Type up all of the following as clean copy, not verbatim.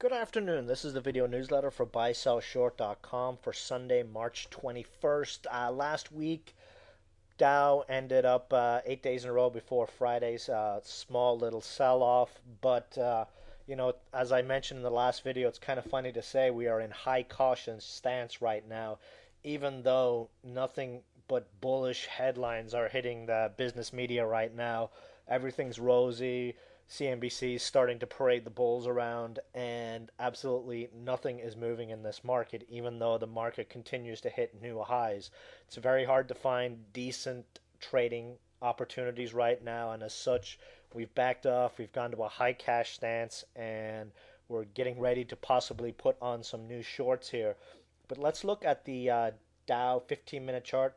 Good afternoon. This is the video newsletter for buysellshort.com for Sunday, March 21st. Last week, Dow ended up 8 days in a row before Friday's small little sell off. But as I mentioned in the last video, it's kind of funny to say we are in high caution stance right now, even though nothing but bullish headlines are hitting the business media right now. Everything's rosy. CNBC is starting to parade the bulls around, and absolutely nothing is moving in this market, even though the market continues to hit new highs. It's very hard to find decent trading opportunities right now, and as such, we've backed off. We've gone to a high cash stance, and we're getting ready to possibly put on some new shorts here. But let's look at the Dow 15-minute chart.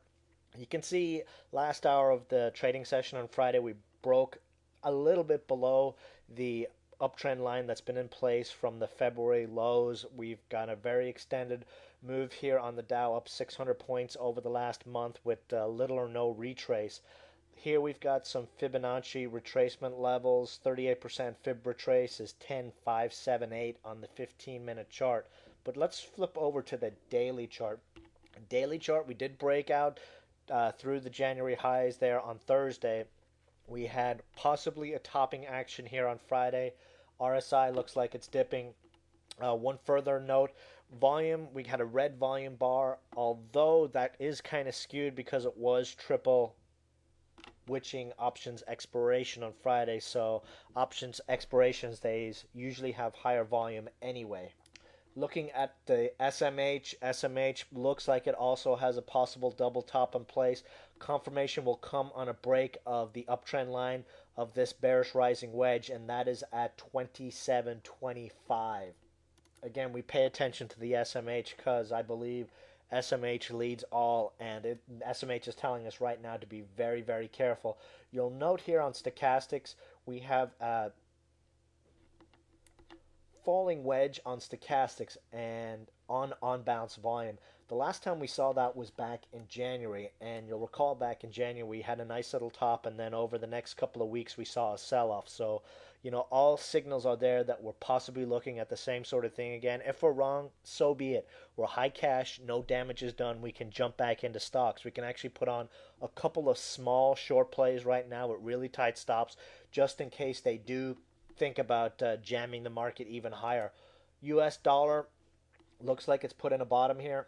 You can see last hour of the trading session on Friday, we broke a little bit below the uptrend line that's been in place from the February lows. We've got a very extended move here on the Dow, up 600 points over the last month with little or no retrace. Here we've got some Fibonacci retracement levels. 38% fib retrace is 10,578 on the 15-minute chart. But let's flip over to the daily chart. Daily chart, we did break out through the January highs there on Thursday. We had possibly a topping action here on Friday. RSI looks like it's dipping. One further note, volume, we had a red volume bar, although that is kind of skewed because it was triple witching options expiration on Friday, so options expirations days usually have higher volume anyway. Looking at the SMH looks like it also has a possible double top in place. Confirmation will come on a break of the uptrend line of this bearish rising wedge, and that is at 27.25. Again, we pay attention to the SMH because I believe SMH leads all, and SMH is telling us right now to be very, very careful. You'll note here on stochastics, we have falling wedge on stochastics and on bounce volume. The last time we saw that was back in January, and you'll recall back in January we had a nice little top, and then over the next couple of weeks we saw a sell-off. So, all signals are there that we're possibly looking at the same sort of thing again. If we're wrong, so be it. We're high cash, no damage is done. We can jump back into stocks. We can actually put on a couple of small short plays right now with really tight stops, just in case they do think about jamming the market even higher. US dollar looks like it's put in a bottom here.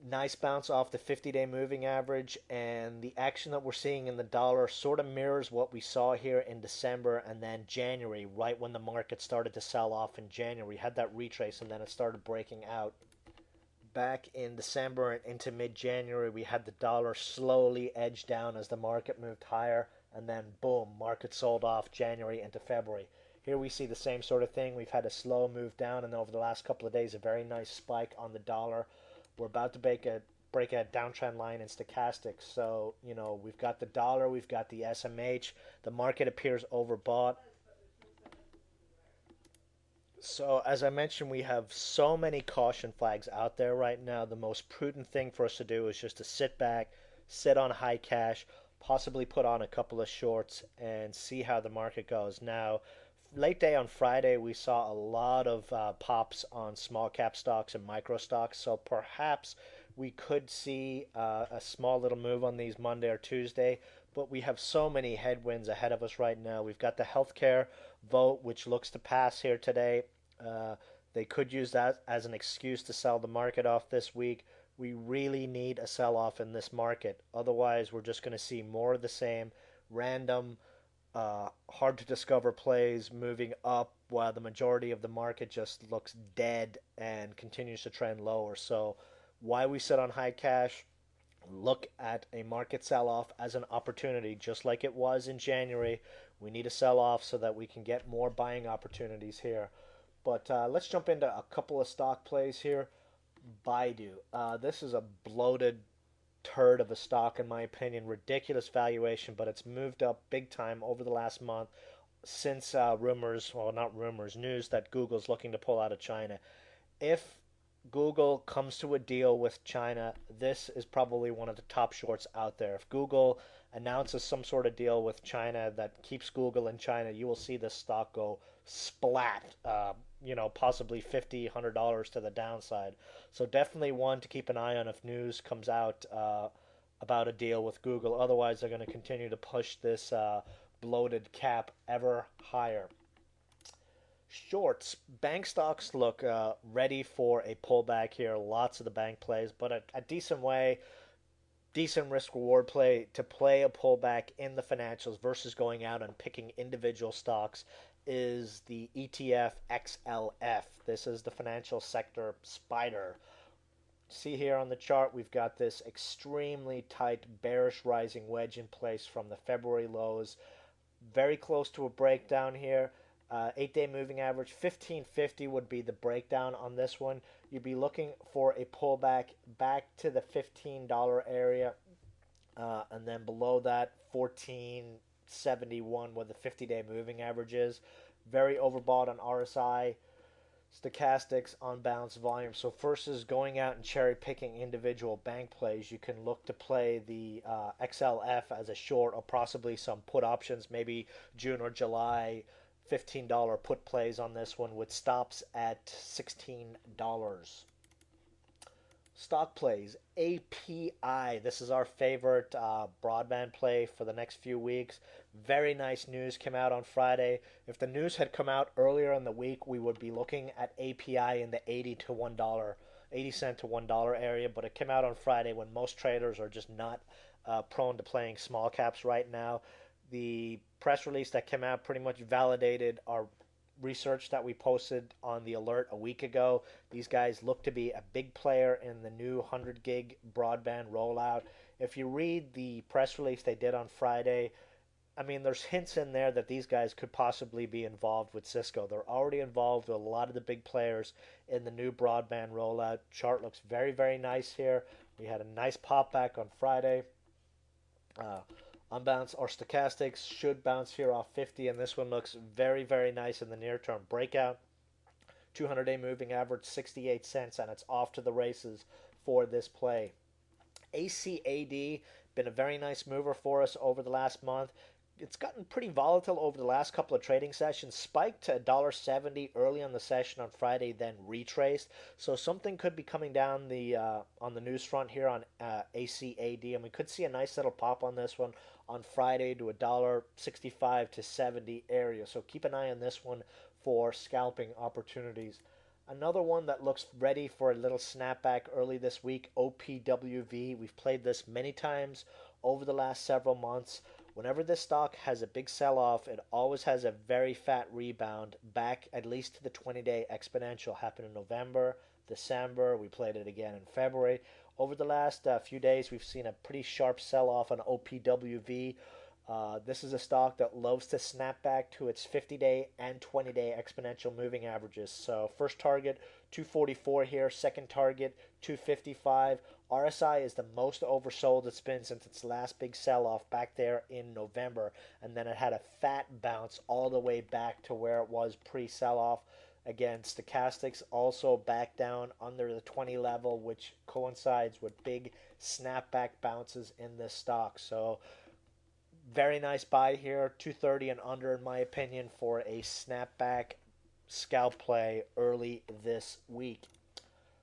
Nice bounce off the 50-day moving average, and the action that we're seeing in the dollar sort of mirrors what we saw here in December and then January, right when the market started to sell off in January. We had that retrace and then it started breaking out. Back in December and into mid-January, we had the dollar slowly edge down as the market moved higher, and then boom, market sold off January into February. Here we see the same sort of thing. We've had a slow move down, and over the last couple of days, a very nice spike on the dollar. We're about to break a downtrend line in stochastics. So, we've got the dollar, we've got the SMH. The market appears overbought. So, as I mentioned, we have so many caution flags out there right now. The most prudent thing for us to do is just to sit back, sit on high cash, possibly put on a couple of shorts and see how the market goes. Now, late day on Friday, we saw a lot of pops on small cap stocks and micro stocks, so perhaps we could see a small little move on these Monday or Tuesday, but we have so many headwinds ahead of us right now. We've got the healthcare vote, which looks to pass here today. They could use that as an excuse to sell the market off this week. We really need a sell-off in this market. Otherwise, we're just going to see more of the same random, hard to discover plays moving up while the majority of the market just looks dead and continues to trend lower. So why we sit on high cash, look at a market sell-off as an opportunity, just like it was in January. We need a sell-off so that we can get more buying opportunities here. But let's jump into a couple of stock plays here. Baidu. This is a bloated turd of a stock, in my opinion. Ridiculous valuation, but it's moved up big time over the last month since news that Google's looking to pull out of China. If Google comes to a deal with China, this is probably one of the top shorts out there. If Google announces some sort of deal with China that keeps Google in China, you will see this stock go splat. possibly $50, $100 to the downside. So definitely one to keep an eye on if news comes out about a deal with Google. Otherwise, they're going to continue to push this bloated cap ever higher. Shorts. Bank stocks look ready for a pullback here. Lots of the bank plays, but a decent way, decent risk reward play to play a pullback in the financials versus going out and picking individual stocks is the ETF XLF. This is the financial sector spider. See here on the chart, we've got this extremely tight bearish rising wedge in place from the February lows. Very close to a breakdown here. 8-day moving average 1550 would be the breakdown on this one. You'd be looking for a pullback back to the $15 area, and then below that 1471 where the 50-day moving average is. Very overbought on RSI, stochastics, on balance volume. So first is going out and cherry picking individual bank plays. You can look to play the XLF as a short, or possibly some put options, maybe June or July $15 put plays on this one with stops at $16. Stock plays. API. This is our favorite broadband play for the next few weeks. Very nice news came out on Friday. If the news had come out earlier in the week, we would be looking at API in the 80 cent to $1 area, but it came out on Friday when most traders are just not prone to playing small caps right now. The press release that came out pretty much validated our research that we posted on the alert a week ago. These guys look to be a big player in the new 100 gig broadband rollout. If you read the press release they did on Friday, I mean, there's hints in there that these guys could possibly be involved with Cisco. They're already involved with a lot of the big players in the new broadband rollout. Chart looks very, very nice here. We had a nice pop back on Friday. Unbounce or stochastics should bounce here off 50, and this one looks very, very nice in the near term. Breakout, 200-day moving average 68 cents, and it's off to the races for this play. ACAD, been a very nice mover for us over the last month. It's gotten pretty volatile over the last couple of trading sessions. Spiked to $1.70 early on the session on Friday, then retraced. So something could be coming down the on the news front here on ACAD, and we could see a nice little pop on this one on Friday to $1.65 to $1.70 area. So keep an eye on this one for scalping opportunities. Another one that looks ready for a little snapback early this week, OPWV. We've played this many times over the last several months. Whenever this stock has a big sell-off, it always has a very fat rebound back at least to the 20-day exponential. Happened in November, December. We played it again in February. Over the last few days, we've seen a pretty sharp sell-off on OPWV. This is a stock that loves to snap back to its 50-day and 20-day exponential moving averages. So first target, 244 here. Second target, 255. RSI is the most oversold it's been since its last big sell-off back there in November. And then it had a fat bounce all the way back to where it was pre-sell-off. Again, stochastics also back down under the 20 level, which coincides with big snapback bounces in this stock. So very nice buy here, 230 and under in my opinion for a snapback scalp play early this week.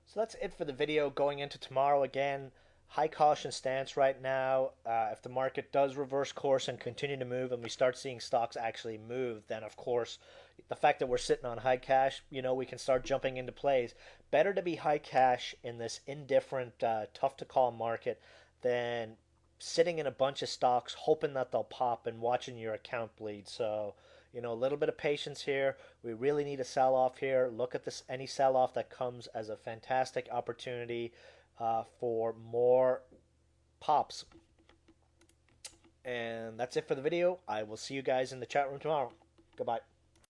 So that's it for the video. Going into tomorrow, again, high caution stance right now. If the market does reverse course and continue to move and we start seeing stocks actually move, then of course the fact that we're sitting on high cash, we can start jumping into plays. Better to be high cash in this indifferent, tough to call market than sitting in a bunch of stocks hoping that they'll pop and watching your account bleed. So a little bit of patience here. We really need a sell-off here. Look at this, any sell-off that comes as a fantastic opportunity for more pops. And that's it for the video. I will see you guys in the chat room tomorrow. Goodbye.